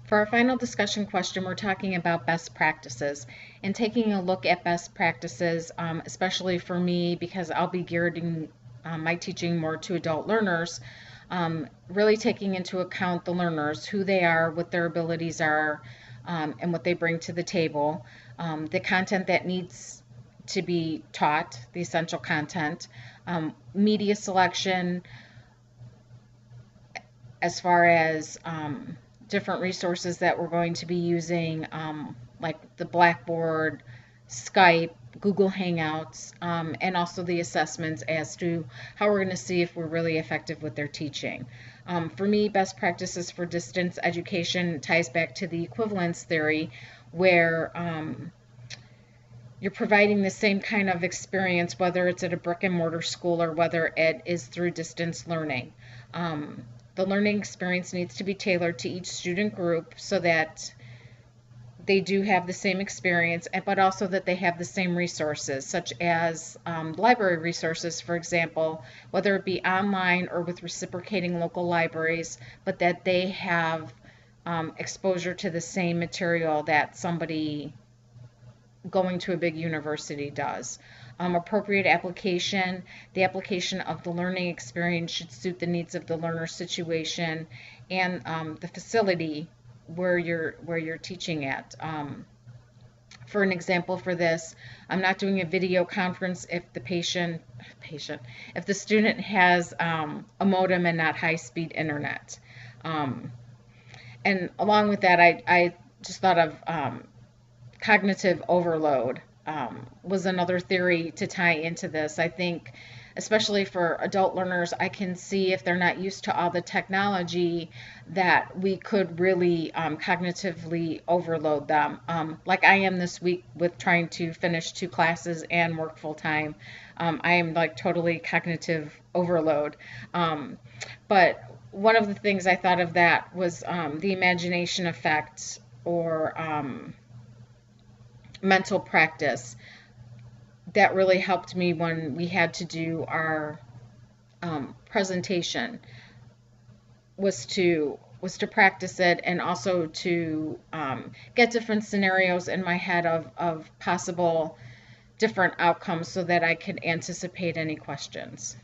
For our final discussion question, we're talking about best practices and taking a look at best practices, especially for me because I'll be gearing my teaching more to adult learners, really taking into account the learners, who they are, what their abilities are, and what they bring to the table, the content that needs to be taught, the essential content, media selection, as far as different resources that we're going to be using, like the Blackboard, Skype, Google Hangouts, and also the assessments as to how we're going to see if we're really effective with their teaching. For me, best practices for distance education ties back to the equivalence theory, where you're providing the same kind of experience, whether it's at a brick and mortar school or whether it is through distance learning. The learning experience needs to be tailored to each student group so that they do have the same experience, but also that they have the same resources, such as library resources, for example, whether it be online or with reciprocating local libraries, but that they have exposure to the same material that somebody going to a big university does. Appropriate application. The application of the learning experience should suit the needs of the learner situation and the facility where you're teaching at. For an example for this, I'm not doing a video conference if if the student has a modem and not high-speed internet. And along with that, I just thought of cognitive overload was another theory to tie into this. I think, especially for adult learners, I can see if they're not used to all the technology that we could really cognitively overload them. Like I am this week with trying to finish 2 classes and work full time. I am like totally cognitive overload. But one of the things I thought of that was the imagination effect, or mental practice that really helped me when we had to do our presentation, was to practice it, and also to get different scenarios in my head of possible different outcomes so that I could anticipate any questions.